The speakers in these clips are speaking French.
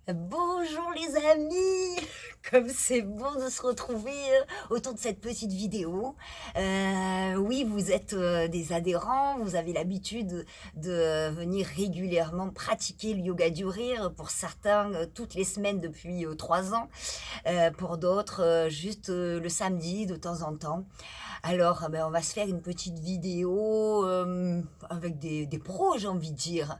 Bonjour les amis! Comme c'est bon de se retrouver, autour de cette petite vidéo. Oui, vous êtes, des adhérents, vous avez l'habitude de venir régulièrement pratiquer le yoga du rire. Pour certains, toutes les semaines depuis, 3 ans, pour d'autres, juste, le samedi de temps en temps. Alors, on va se faire une petite vidéo, avec des pros, j'ai envie de dire,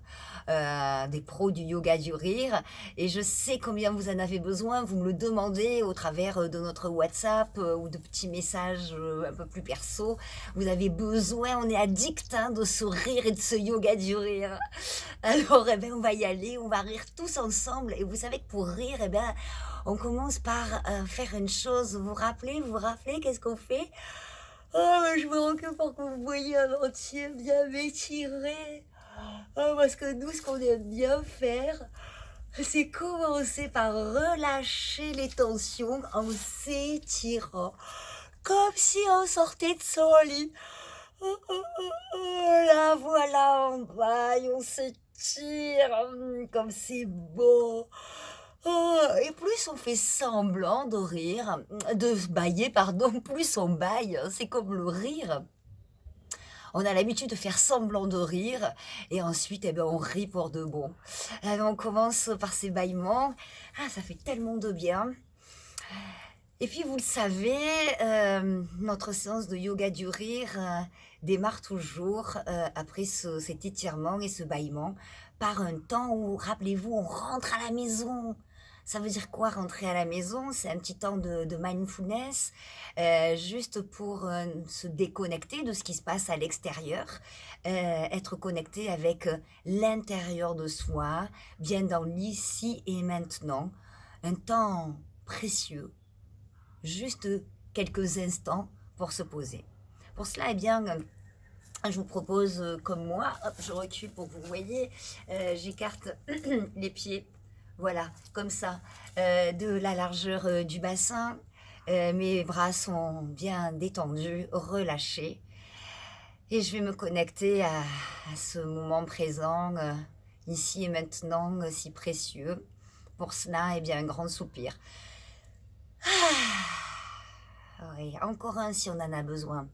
des pros du yoga du rire et je sais combien vous en avez besoin. Vous me le demandez au travers, de notre WhatsApp, ou de petits messages, un peu plus perso. Vous avez besoin, on est addict, hein, de ce rire et de ce yoga du rire. Alors, on va y aller, on va rire tous ensemble et vous savez que pour rire, on commence par, faire une chose. Vous vous rappelez qu'est-ce qu'on fait? Oh, je me recule pour que vous voyiez en entier, bien m'étirer. Oh, parce que nous, ce qu'on aime bien faire, c'est commencer par relâcher les tensions en s'étirant, comme si on sortait de son lit. Oh, oh, oh, oh, là, voilà, on baille, on s'étire, comme c'est beau. Oh, et plus on fait semblant de rire, de bailler, pardon, plus on baille, hein, c'est comme le rire. On a l'habitude de faire semblant de rire et ensuite, on rit pour de bon. On commence par ces bâillements. Ah, ça fait tellement de bien. Et puis, vous le savez, notre séance de yoga du rire, démarre toujours, après cet étirement et ce bâillement par un temps où, rappelez-vous, on rentre à la maison. Ça veut dire quoi rentrer à la maison? C'est un petit temps de mindfulness, juste pour, se déconnecter de ce qui se passe à l'extérieur, être connecté avec, l'intérieur de soi, bien dans l'ici et maintenant. Un temps précieux, juste quelques instants pour se poser. Pour cela, je vous propose, comme moi, hop, je recule pour que vous voyez, j'écarte les pieds, voilà, comme ça, de la largeur du bassin. Mes bras sont bien détendus, relâchés. Et je vais me connecter à ce moment présent, ici et maintenant, si précieux. Pour cela, un grand soupir. Oui, encore un si on en a besoin.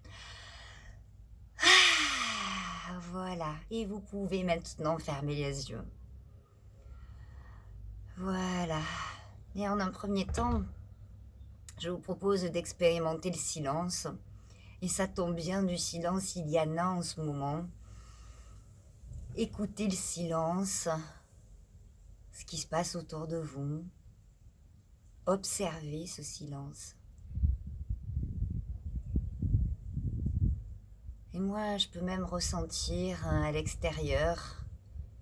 Voilà, et vous pouvez maintenant fermer les yeux. Voilà. Et en un premier temps, je vous propose d'expérimenter le silence. Et ça tombe bien, du silence, il y en a en ce moment. Écoutez le silence, ce qui se passe autour de vous. Observez ce silence. Et moi, je peux même ressentir à l'extérieur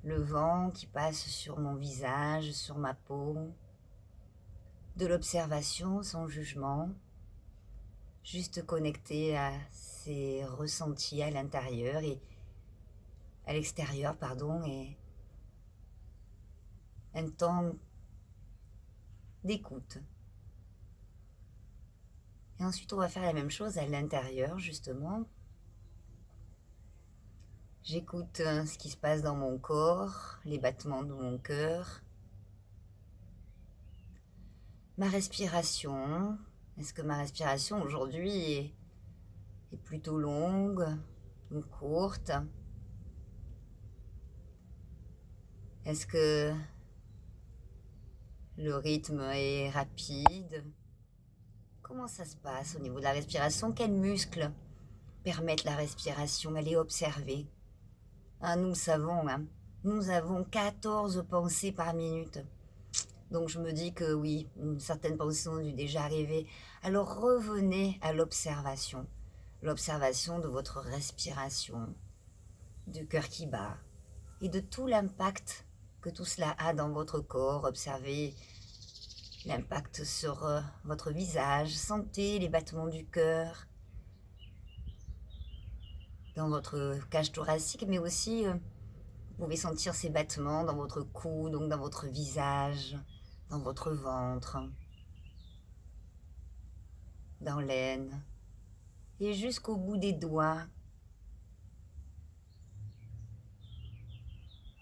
le vent qui passe sur mon visage, sur ma peau. De l'observation sans jugement, juste connecté à ses ressentis à l'intérieur et à l'extérieur, pardon, et un temps d'écoute. Et ensuite, on va faire la même chose à l'intérieur, justement. J'écoute ce qui se passe dans mon corps, les battements de mon cœur, ma respiration. Est-ce que ma respiration aujourd'hui est plutôt longue ou courte? Est-ce que le rythme est rapide? Comment ça se passe au niveau de la respiration? Quels muscles permettent la respiration? Elle est observée. Ah, nous le savons, hein. Nous avons 14 pensées par minute. Donc je me dis que oui, certaines pensées ont dû déjà arriver. Alors revenez à l'observation. L'observation de votre respiration, du cœur qui bat et de tout l'impact que tout cela a dans votre corps. Observez l'impact sur votre visage. Sentez les battements du cœur dans votre cage thoracique, mais aussi vous pouvez sentir ces battements dans votre cou, donc dans votre visage, dans votre ventre, dans l'aine, et jusqu'au bout des doigts.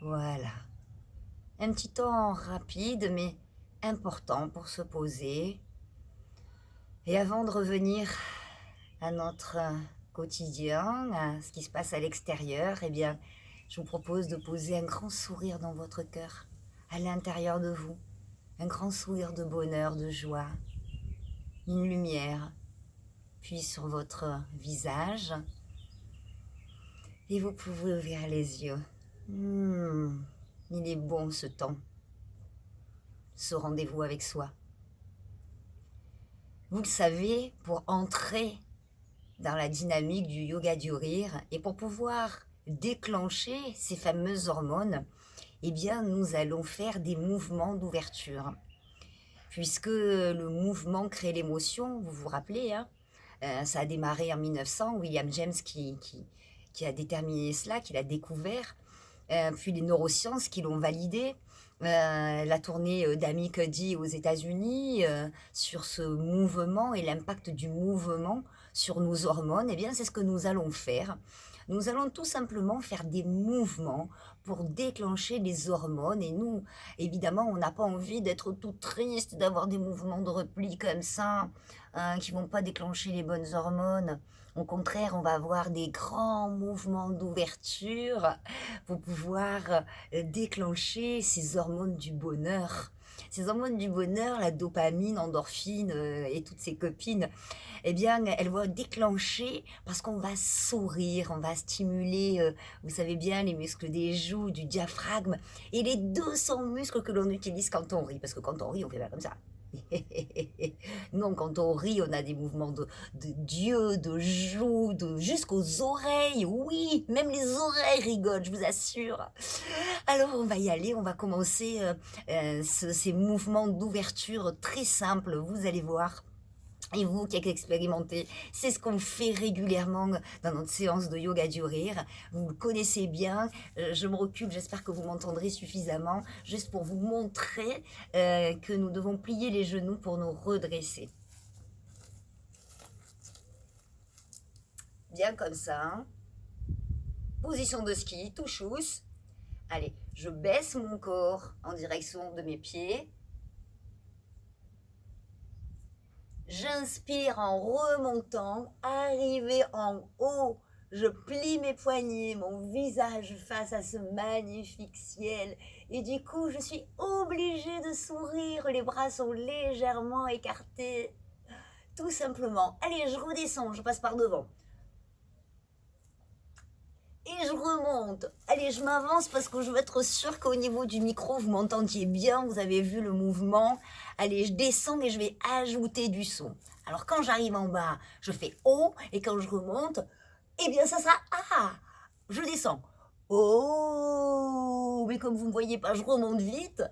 Voilà. Un petit temps rapide mais important pour se poser. Et avant de revenir à notre quotidien, à ce qui se passe à l'extérieur, eh bien, je vous propose de poser un grand sourire dans votre cœur, à l'intérieur de vous. Un grand sourire de bonheur, de joie. Une lumière puis sur votre visage. Et vous pouvez ouvrir les yeux. Il est bon ce temps, ce rendez-vous avec soi. Vous le savez, pour entrer dans la dynamique du yoga du rire et pour pouvoir déclencher ces fameuses hormones, eh bien, nous allons faire des mouvements d'ouverture. Puisque le mouvement crée l'émotion, vous vous rappelez, hein, ça a démarré en 1900, William James qui a déterminé cela, qui l'a découvert, puis les neurosciences qui l'ont validé, la tournée d'Amy Cuddy aux États-Unis sur ce mouvement et l'impact du mouvement sur nos hormones, eh bien c'est ce que nous allons faire. Nous allons tout simplement faire des mouvements pour déclencher les hormones. Et nous, évidemment, on n'a pas envie d'être tout triste, d'avoir des mouvements de repli comme ça, qui vont pas déclencher les bonnes hormones. Au contraire, on va avoir des grands mouvements d'ouverture pour pouvoir déclencher ces hormones du bonheur. Ces hormones du bonheur, la dopamine, endorphine et toutes ces copines, eh bien, elles vont déclencher parce qu'on va sourire, on va stimuler, vous savez bien, les muscles des joues, du diaphragme et les 200 muscles que l'on utilise quand on rit. Parce que quand on rit, on fait pas comme ça. Non, quand on rit, on a des mouvements de d'yeux, de joues, jusqu'aux oreilles. Oui, même les oreilles rigolent, je vous assure. Alors, on va y aller, on va commencer ces mouvements d'ouverture très simples, vous allez voir. Et vous qui êtes expérimenté, c'est ce qu'on fait régulièrement dans notre séance de yoga du rire. Vous le connaissez bien. Je me recule, j'espère que vous m'entendrez suffisamment, juste pour vous montrer que nous devons plier les genoux pour nous redresser. Bien comme ça. Hein. Position de ski, tout chousse. Allez, je baisse mon corps en direction de mes pieds. J'inspire en remontant, arrivé en haut, je plie mes poignets, mon visage face à ce magnifique ciel. Et du coup, je suis obligée de sourire, les bras sont légèrement écartés. Tout simplement. Allez, je redescends, je passe par devant. Et je remonte. Allez, je m'avance parce que je veux être sûre qu'au niveau du micro, vous m'entendiez bien, vous avez vu le mouvement. Allez, je descends et je vais ajouter du son. Alors, quand j'arrive en bas, je fais O, et quand je remonte, eh bien, ça sera A. Je descends. Oh, mais comme vous ne me voyez pas, je remonte vite.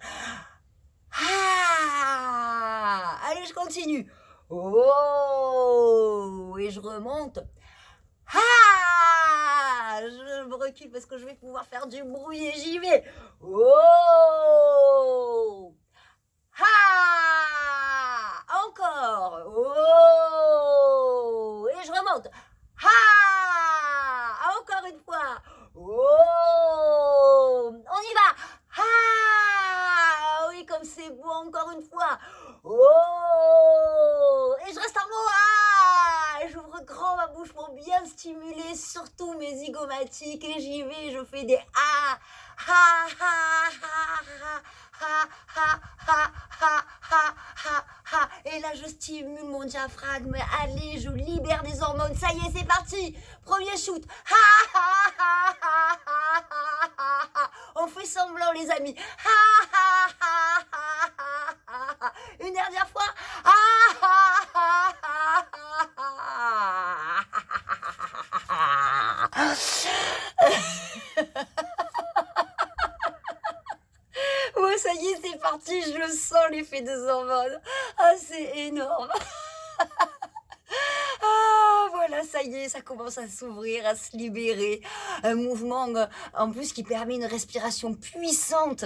Ah, allez, je continue. Oh, et je remonte. Ah, je me recule parce que je vais pouvoir faire du bruit et j'y vais. Oh, ah, encore. Oh, et je remonte. Ah, encore une fois. Oh, on y va. Ah, oui, comme c'est beau, encore une fois. Oh, et je reste en haut. Ah, j'ouvre grand ma bouche pour bien stimuler surtout mes zygomatiques et j'y vais, je fais des ah, ah, ah, ah, ah, ah, ah, ah, ah, ah, ah. Et là je stimule mon diaphragme. Allez, je libère des hormones. Ça y est, c'est parti. Premier shoot. Ah, ah, ah, ah, ah, ah, ah. On fait semblant, les amis. Ah, ah, ah, ah, ah, ah. Une dernière fois. Ah, ah, ah, ah, ah, ah. Ouais, ça y est, c'est parti, je le sens, l'effet des hormones. Ah, c'est énorme. Ah, voilà, ça y est, ça commence à s'ouvrir, à se libérer. Un mouvement, en plus, qui permet une respiration puissante.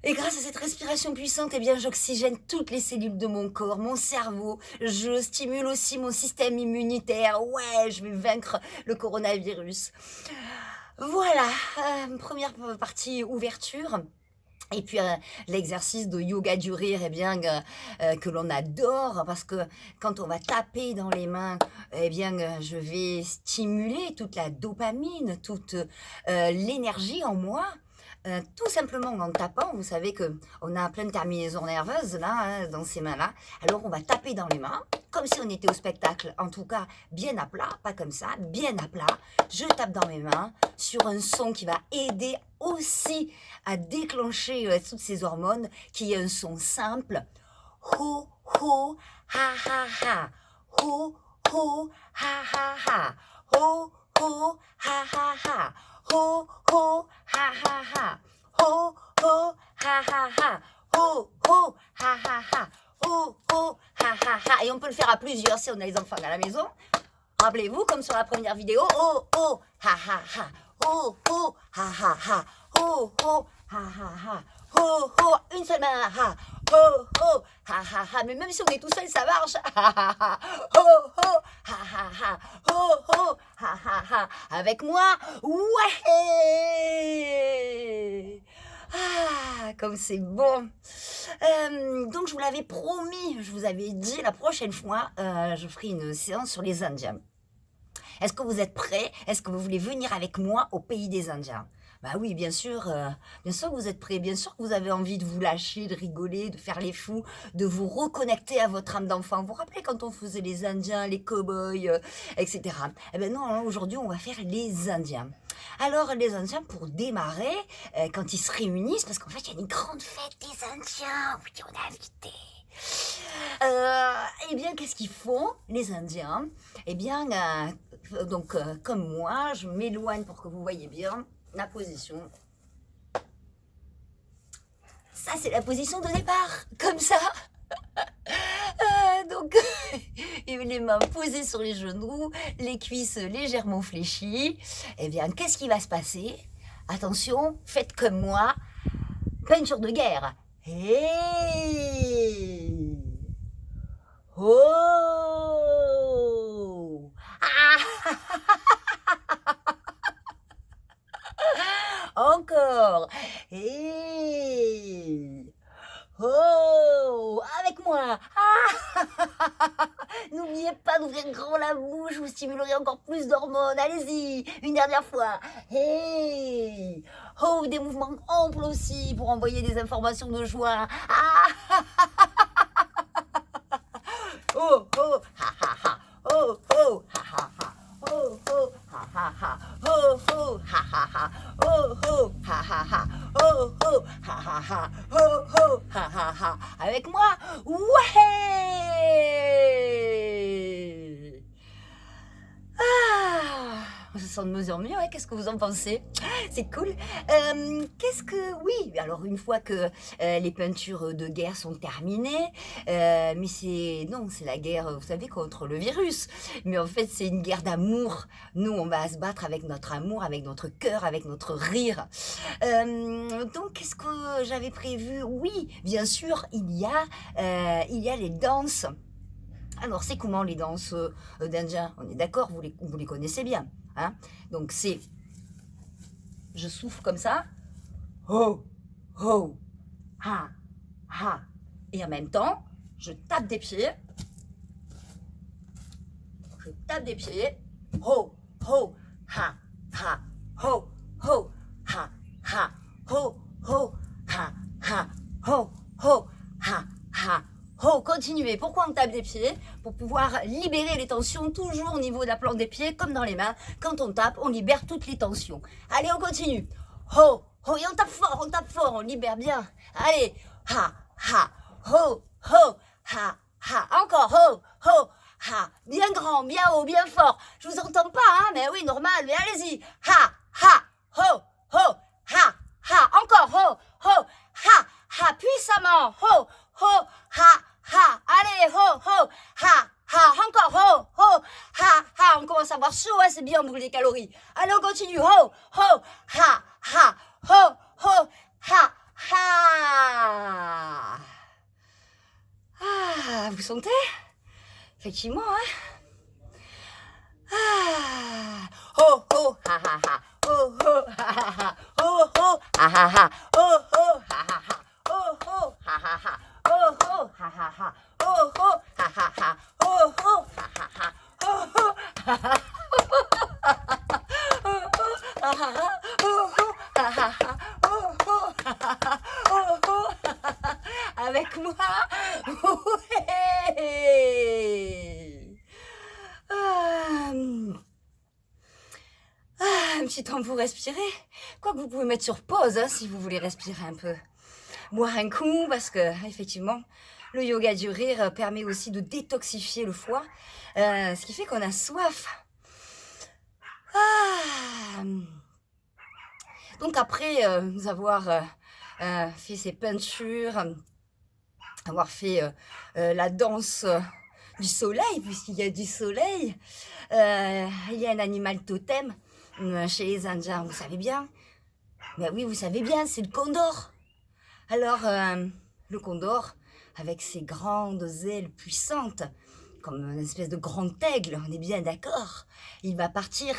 Et grâce à cette respiration puissante, eh bien, j'oxygène toutes les cellules de mon corps, mon cerveau. Je stimule aussi mon système immunitaire. Ouais, je vais vaincre le coronavirus. Voilà, première partie ouverture. Et puis l'exercice de yoga du rire, eh bien, que l'on adore, parce que quand on va taper dans les mains, eh bien, je vais stimuler toute la dopamine, toute l'énergie en moi. Tout simplement en tapant, vous savez que on a plein de terminaisons nerveuses là, hein, dans ces mains-là. Alors on va taper dans les mains, comme si on était au spectacle, en tout cas bien à plat, pas comme ça, bien à plat. Je tape dans mes mains sur un son qui va aider aussi à déclencher toutes ces hormones, qui est un son simple. Ho, ho, ha, ha, ha. Ho, ho, ha, ha, ha. Ho, ho, ha, ha, ha. Ho, ho, ha, ha, ha. Ho, ho, ha, ha, ha. Ho, ho, ha, ha, ha. Ho, ho, ha, ha, ha. Et on peut le faire à plusieurs si on a les enfants à la maison. Rappelez-vous, comme sur la première vidéo, oh, oh, ha, ha, ha. Oh, oh, ha, ha, ha. Oh, oh, ha, ha, ha. Oh, oh, une seule main, ha. Oh, oh, ha, ha, ha. Mais même si on est tout seul, ça marche. Ha, ha, ha. Oh, oh, ha, ha, ha. Oh, oh, ha, ha, ha. Avec moi, ouais. Ah, comme c'est bon. Donc, je vous l'avais promis, je vous avais dit, la prochaine fois, je ferai une séance sur les Indiens. Est-ce que vous êtes prêts? Est-ce que vous voulez venir avec moi au pays des Indiens? Bah oui, bien sûr que vous êtes prêts, bien sûr que vous avez envie de vous lâcher, de rigoler, de faire les fous, de vous reconnecter à votre âme d'enfant. Vous vous rappelez quand on faisait les Indiens, les cow-boys, etc. Eh bien non, hein, aujourd'hui on va faire les Indiens. Alors les Indiens, pour démarrer, quand ils se réunissent, parce qu'en fait il y a une grande fête des Indiens, oui on a invité. Eh bien, qu'est-ce qu'ils font, les Indiens? Eh bien, comme moi, je m'éloigne pour que vous voyez bien la position. Ça, c'est la position de départ, comme ça. Donc, les mains posées sur les genoux, les cuisses légèrement fléchies. Eh bien, qu'est-ce qui va se passer? Attention, faites comme moi. Peinture de guerre. Hey! Oh! Ah! Encore! Hey! Oh! Avec moi! Ah! N'oubliez pas d'ouvrir grand la bouche, vous stimulerez encore plus d'hormones. Allez-y, une dernière fois. Hey! Oh, des mouvements amples aussi pour envoyer des informations de joie. Ah! Oh, oh, ha, ha, ha. Oh, oh, ha, ha, ha. Oh, oh, ha, ha, ha. Oh, oh, ha, ha, ha. Oh, oh, ha, ha, ha. Oh, oh, ha, ha, ha. Oh, oh, ha, ha, ha. Avec moi, ouais! Ah, on se sent de mieux en mieux, ouais. Qu'est-ce que vous en pensez? C'est cool. Oui, alors une fois que les peintures de guerre sont terminées, mais c'est la guerre, vous savez, contre le virus. Mais en fait, c'est une guerre d'amour. Nous, on va se battre avec notre amour, avec notre cœur, avec notre rire. Donc, qu'est-ce que j'avais prévu? Oui, bien sûr, il y a les danses. Alors, c'est comment les danses d'Indiens? On est d'accord, vous les connaissez bien. Hein? Donc, je souffle comme ça. Ho, ho, ha, ha. Et en même temps, je tape des pieds. Je tape des pieds. Ho, ho, ha, ha. Ho, ho, ha, ha. Ho, ho, ha, ha. Ho, ho, ha, ha. Oh, continuez. Pourquoi on tape des pieds? Pour pouvoir libérer les tensions, toujours au niveau de la plante des pieds, comme dans les mains. Quand on tape, on libère toutes les tensions. Allez, on continue. Ho, ho, et on tape fort, on libère bien. Allez, ha, ha, ho, ho, ha, ha. Encore, ho, ho, ha. Bien grand, bien haut, bien fort. Je vous entends pas, hein, mais oui, normal, mais allez-y. Ha, ha, ho, ho, ha, ha. Encore, ho, ho, ha, ha. Puissamment, ho, ho, ha, ha. Allez, ho, ho, ha, ha. Encore, ho, ho, ha, ha. On commence à avoir chaud, hein, c'est bien, on brûle les calories. Allez, on continue, ho, ho, ha, ha. Ho, ho, ha, ha. Ah, vous sentez? Effectivement, hein? Ah. Ho, ho, ha, ha, ha. Ho, ho, ha, ha, ha. Ho, ho, ha, ha, ha. Ho, ho, ha, ha, ha ha, oh oh, ha ha ha, oh oh, ha ha ha, oh oh, ha ha, oh oh, ha ha ha, oh oh, ha ha ha, oh oh, ha ha ha, oh oh, ha ha ha. Avec moi, ouais. Ah, un petit temps pour respirer. Quoique vous pouvez mettre sur pause hein, si vous voulez respirer un peu. Boire un coup parce que effectivement, le yoga du rire permet aussi de détoxifier le foie, ce qui fait qu'on a soif. Ah. Donc après nous avoir fait ces peintures, avoir fait la danse du soleil, puisqu'il y a du soleil, il y a un animal totem chez les Indiens, vous savez bien. Mais oui, vous savez bien, c'est le condor. Alors, le condor, avec ses grandes ailes puissantes, comme une espèce de grand aigle, on est bien d'accord, il va partir,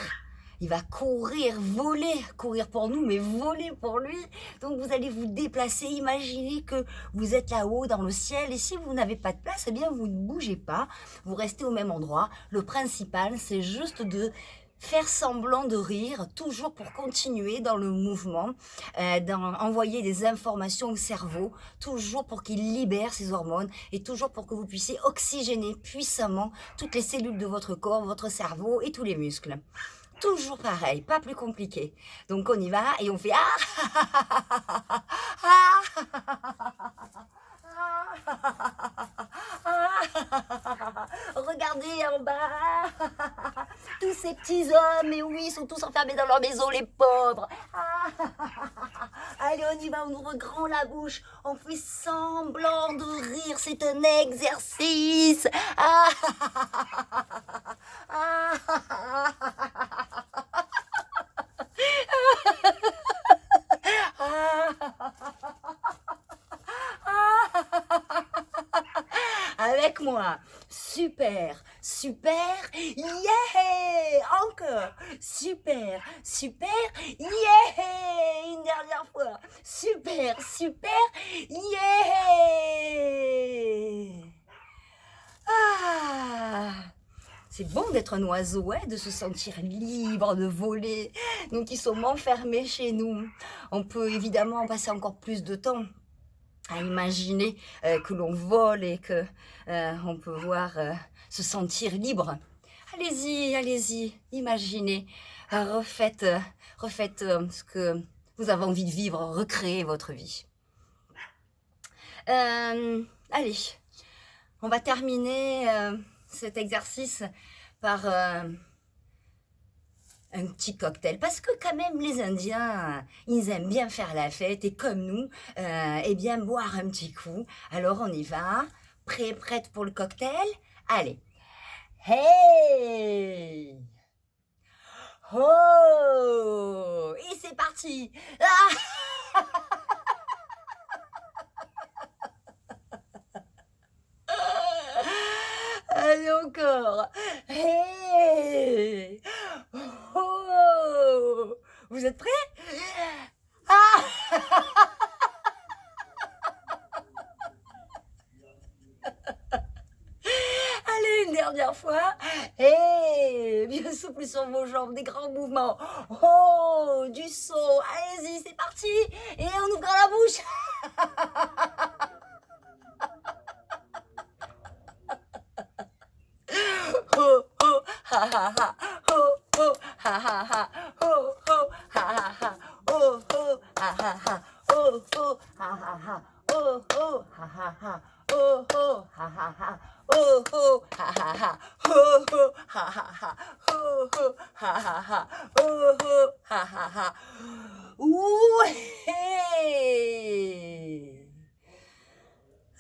il va courir, voler, courir pour nous, mais voler pour lui. Donc vous allez vous déplacer, imaginez que vous êtes là-haut dans le ciel, et si vous n'avez pas de place, eh bien vous ne bougez pas, vous restez au même endroit. Le principal, c'est juste de faire semblant de rire, toujours pour continuer dans le mouvement, envoyer des informations au cerveau, toujours pour qu'il libère ses hormones et toujours pour que vous puissiez oxygéner puissamment toutes les cellules de votre corps, votre cerveau et tous les muscles. Toujours pareil, pas plus compliqué. Donc on y va et on fait regardez en bas, tous ces petits hommes, mais oui, ils sont tous enfermés dans leur maison, les pauvres. Allez, on y va, on ouvre grand la bouche, on fait semblant de rire, c'est un exercice. Avec moi, super, super, yeah, encore, super, super, yeah, une dernière fois, super, super, yeah. Ah, c'est bon d'être un oiseau, ouais, de se sentir libre, de voler. Nous qui sommes enfermés chez nous, on peut évidemment passer encore plus de temps à imaginer que l'on vole et que on peut se sentir libre. Allez-y, allez-y, imaginez, refaites ce que vous avez envie de vivre, recréez votre vie. Allez, on va terminer cet exercice par un petit cocktail, parce que quand même les Indiens, ils aiment bien faire la fête, et comme nous, eh bien boire un petit coup. Alors on y va, prête pour le cocktail? Allez, hey, oh, et c'est parti. Allez encore, hey, oh, vous êtes prêts? Allez, une dernière fois. Et bien souple sur vos jambes, des grands mouvements. Oh, du son. Allez-y, c'est parti. Et on ouvre la bouche. Oh, oh, ha, ha, ha. Oh, oh, ha, ha, ha. Oh, oh, ha, ha, ha. Oh, oh, ha, ha, ha. Oh, oh, ha, ha, ha. Oh, oh, ha, ha, ha. Oh, oh, ha, ha, ha. Oh, oh, ha, ha, ha. Oh, oh, ha, ha, ha. Oh, oh, ha, ha, ha. Oh, oh, ha, ha, ha. Ouais.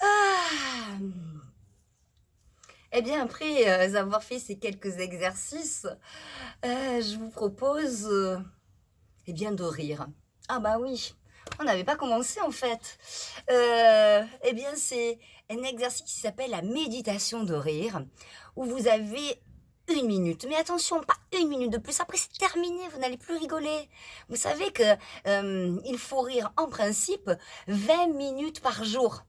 Ah. Eh bien, après avoir fait ces quelques exercices, je vous propose eh bien, de rire. Ah bah oui, on n'avait pas commencé en fait. Eh bien, c'est un exercice qui s'appelle la méditation de rire, où vous avez 1 minute. Mais attention, pas 1 minute de plus. Après, c'est terminé, vous n'allez plus rigoler. Vous savez que il faut rire en principe 20 minutes par jour.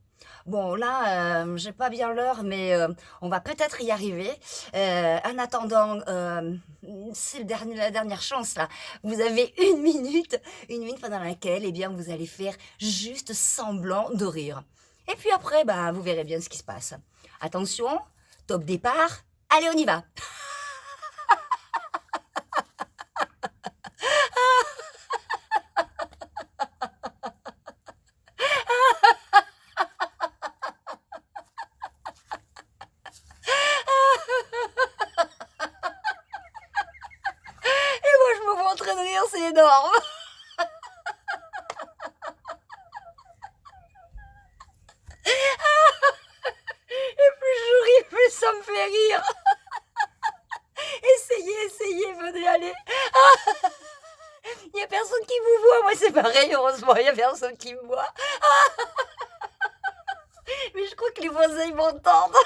Bon là, j'ai pas bien l'heure, mais on va peut-être y arriver. En attendant, c'est la dernière chance là. Vous avez une minute pendant laquelle, eh bien, vous allez faire juste semblant de rire. Et puis après, bah, vous verrez bien ce qui se passe. Attention, top départ, allez, on y va! Et moi, je me vois en train de rire, c'est énorme! Et plus je ris, plus ça me fait rire! Essayez, essayez, venez, allez! Il y a personne qui vous voit, moi c'est pareil, heureusement, il y a personne qui me voit. Mais je crois que les voisins, ils m'entendent.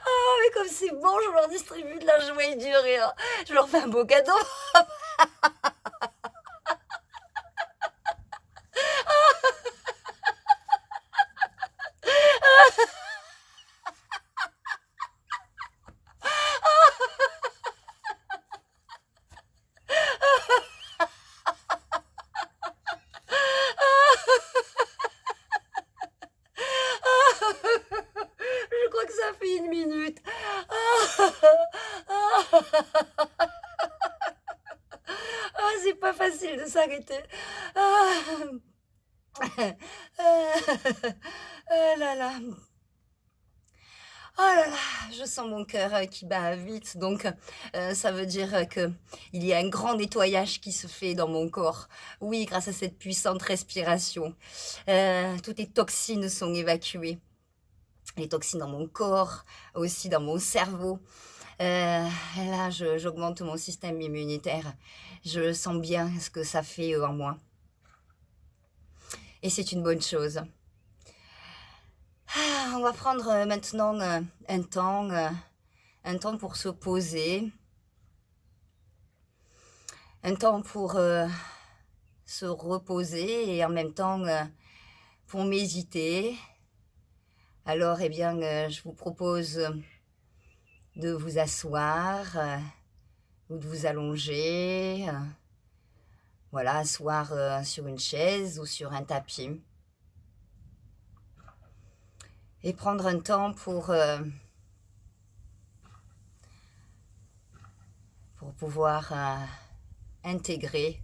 Ah, mais comme c'est bon, je leur distribue de la joie et du rire. Je leur fais un beau cadeau. Je crois que ça fait une minute. Ah, c'est pas facile de s'arrêter. Ah. Oh là là. Oh là là, je sens mon cœur, qui bat vite, donc ça veut dire, que il y a un grand nettoyage qui se fait dans mon corps. Oui, grâce à cette puissante respiration, toutes les toxines sont évacuées. Les toxines dans mon corps, aussi dans mon cerveau. Et là, j'augmente mon système immunitaire. Je sens bien ce que ça fait, en moi et c'est une bonne chose. On va prendre, maintenant, un temps pour se poser, un temps pour, se reposer et en même temps, pour méditer. Alors, eh bien, je vous propose de vous asseoir, ou de vous allonger, voilà, asseoir, sur une chaise ou sur un tapis et prendre un temps pour pouvoir, intégrer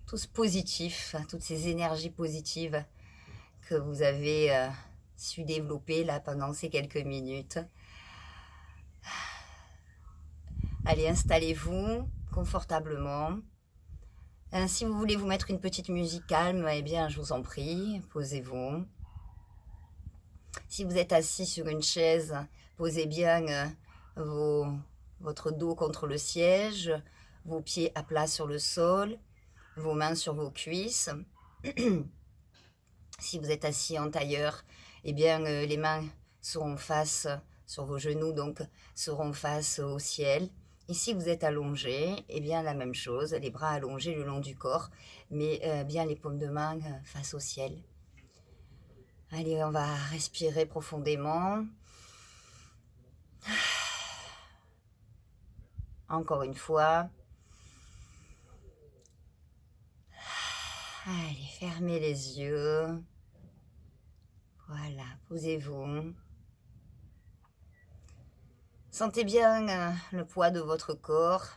tout ce positif, toutes ces énergies positives que vous avez, su développer là pendant ces quelques minutes. Allez, installez-vous confortablement. Si vous voulez vous mettre une petite musique calme, eh bien, je vous en prie, posez-vous. Si vous êtes assis sur une chaise, posez bien votre dos contre le siège, vos pieds à plat sur le sol, vos mains sur vos cuisses. Si vous êtes assis en tailleur, eh bien, les mains seront face sur vos genoux, donc seront face au ciel. Et si vous êtes allongé, eh bien, la même chose, les bras allongés le long du corps, mais bien les paumes de main face au ciel. Allez, on va respirer profondément. Encore une fois. Allez, fermez les yeux. Voilà, posez-vous. Sentez bien le poids de votre corps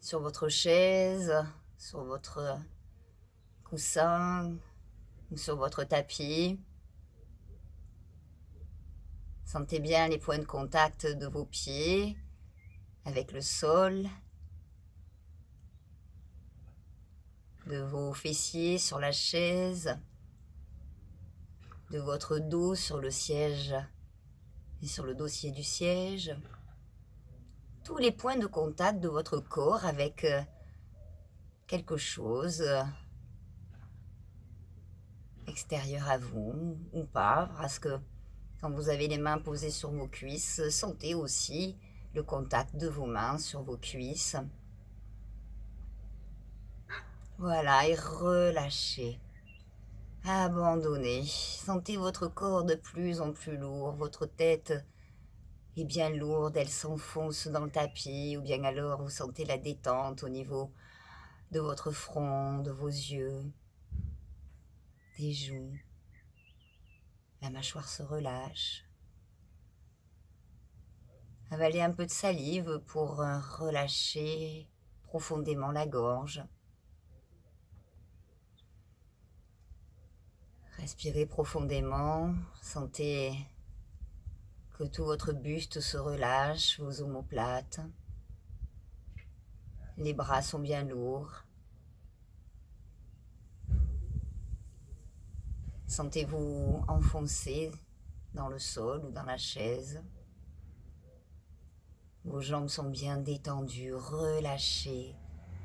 sur votre chaise, sur votre coussin ou sur votre tapis. Sentez bien les points de contact de vos pieds avec le sol, de vos fessiers sur la chaise, de votre dos sur le siège et sur le dossier du siège. Tous les points de contact de votre corps avec quelque chose extérieur à vous ou pas, parce que quand vous avez les mains posées sur vos cuisses, sentez aussi le contact de vos mains sur vos cuisses. Voilà, et relâchez. abandonné. Sentez votre corps de plus en plus lourd, votre tête est bien lourde, elle s'enfonce dans le tapis, ou bien alors vous sentez la détente au niveau de votre front, de vos yeux, des joues. La mâchoire se relâche. Avalez un peu de salive pour relâcher profondément la gorge. Respirez profondément, sentez que tout votre buste se relâche, vos omoplates. Les bras sont bien lourds. Sentez-vous enfoncer dans le sol ou dans la chaise. Vos jambes sont bien détendues, relâchées,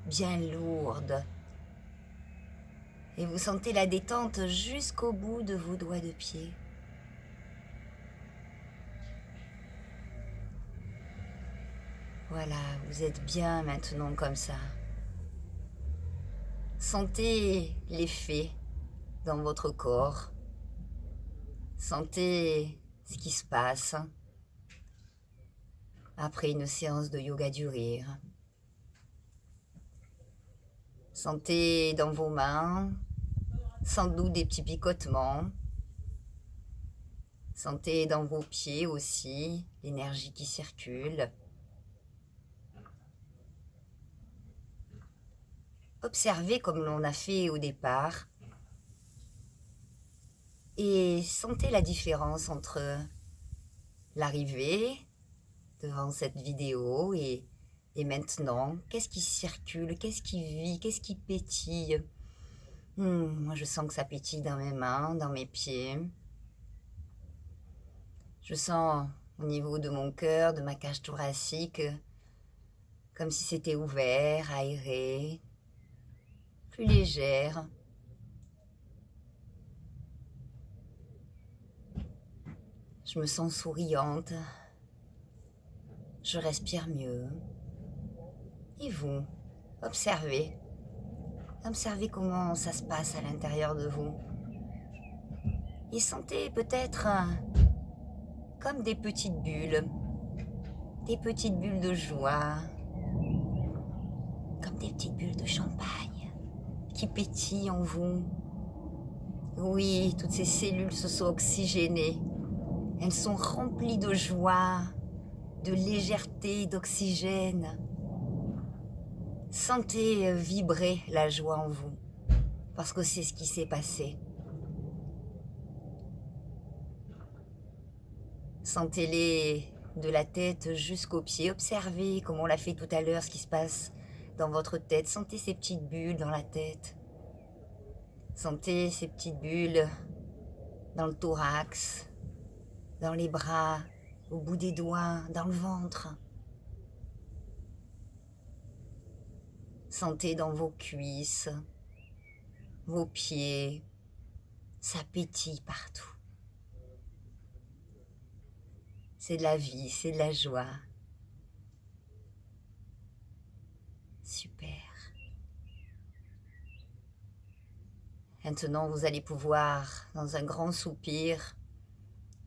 bien lourdes. Et vous sentez la détente jusqu'au bout de vos doigts de pied. Voilà, vous êtes bien maintenant comme ça. Sentez l'effet dans votre corps. Sentez ce qui se passe après une séance de yoga du rire. Sentez dans vos mains sans doute des petits picotements. Sentez dans vos pieds aussi l'énergie qui circule. Observez comme l'on a fait au départ et sentez la différence entre l'arrivée devant cette vidéo et maintenant. Qu'est-ce qui circule, qu'est-ce qui vit, qu'est-ce qui pétille? Moi je sens que ça pétille dans mes mains, dans mes pieds. Je sens au niveau de mon cœur, de ma cage thoracique, comme si c'était ouvert, aéré, plus légère. Je me sens souriante. Je respire mieux. Et vous, observez. Observez comment ça se passe à l'intérieur de vous. Et sentez peut-être comme des petites bulles de joie, comme des petites bulles de champagne qui pétillent en vous. Oui, toutes ces cellules se sont oxygénées. Elles sont remplies de joie, de légèreté, d'oxygène. Sentez vibrer la joie en vous, parce que c'est ce qui s'est passé. Sentez-les de la tête jusqu'aux pieds. Observez, comme on l'a fait tout à l'heure, ce qui se passe dans votre tête. Sentez ces petites bulles dans la tête. Sentez ces petites bulles dans le thorax, dans les bras, au bout des doigts, dans le ventre. Sentez dans vos cuisses, vos pieds. Ça pétille partout. C'est de la vie, c'est de la joie. Super. Maintenant, vous allez pouvoir, dans un grand soupir,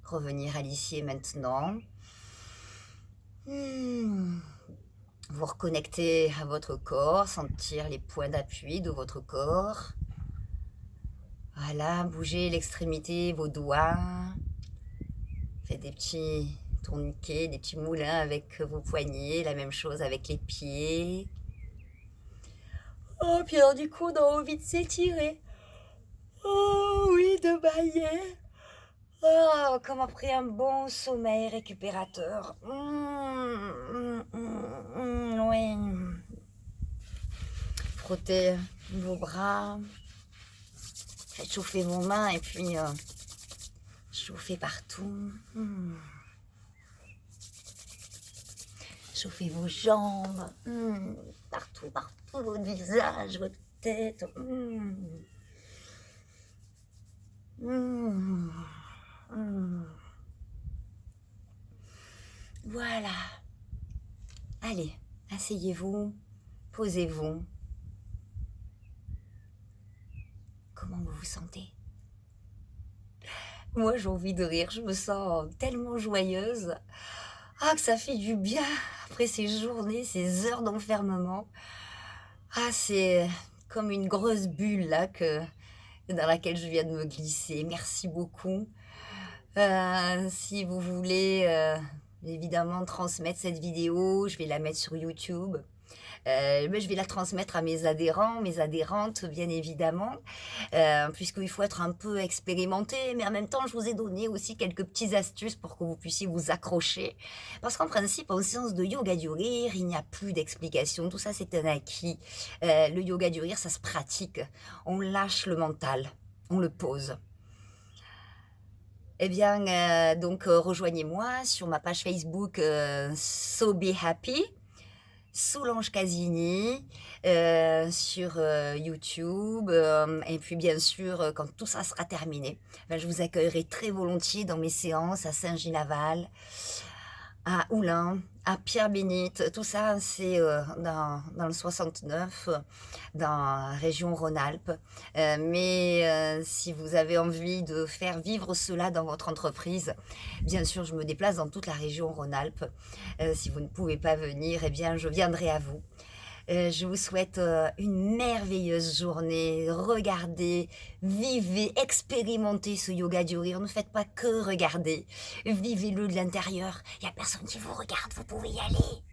revenir à l'ici et maintenant. Vous reconnecter à votre corps, sentir les points d'appui de votre corps. Voilà, bougez l'extrémité, vos doigts. Faites des petits tourniquets, des petits moulins avec vos poignets, la même chose avec les pieds. Oh, puis alors du coup, on a envie de s'étirer. Oh oui, de bailler. Oh, comme après un bon sommeil récupérateur. Oui. Frottez vos bras. Faites chauffer vos mains et puis chauffez partout. Chauffez vos jambes. Partout, votre visage, votre tête. Voilà. Allez, asseyez-vous, posez-vous. Comment vous vous sentez? Moi, j'ai envie de rire, je me sens tellement joyeuse. Ah, que ça fait du bien après ces journées, ces heures d'enfermement. Ah, c'est comme une grosse bulle là dans laquelle je viens de me glisser. Merci beaucoup. Si vous voulez évidemment transmettre cette vidéo, je vais la mettre sur YouTube. Mais je vais la transmettre à mes adhérents, mes adhérentes, bien évidemment, puisqu'il faut être un peu expérimenté, mais en même temps, je vous ai donné aussi quelques petites astuces pour que vous puissiez vous accrocher. Parce qu'en principe, en séance de yoga du rire, il n'y a plus d'explication, tout ça c'est un acquis. Le yoga du rire, ça se pratique. On lâche le mental, on le pose. Eh bien, donc rejoignez-moi sur ma page Facebook So Be Happy. Solange Casini sur YouTube et puis bien sûr quand tout ça sera terminé, ben, je vous accueillerai très volontiers dans mes séances à Saint-Gilles-Laval, à Oulin, à Pierre-Bénite. Tout ça c'est dans le 69, dans la région Rhône-Alpes. Mais si vous avez envie de faire vivre cela dans votre entreprise, bien sûr je me déplace dans toute la région Rhône-Alpes. Si vous ne pouvez pas venir, eh bien je viendrai à vous. Je vous souhaite une merveilleuse journée. Regardez, vivez, expérimentez ce yoga du rire. Ne faites pas que regarder. Vivez-le de l'intérieur. Il n'y a personne qui vous regarde, vous pouvez y aller.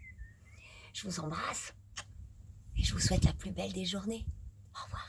Je vous embrasse et je vous souhaite la plus belle des journées. Au revoir.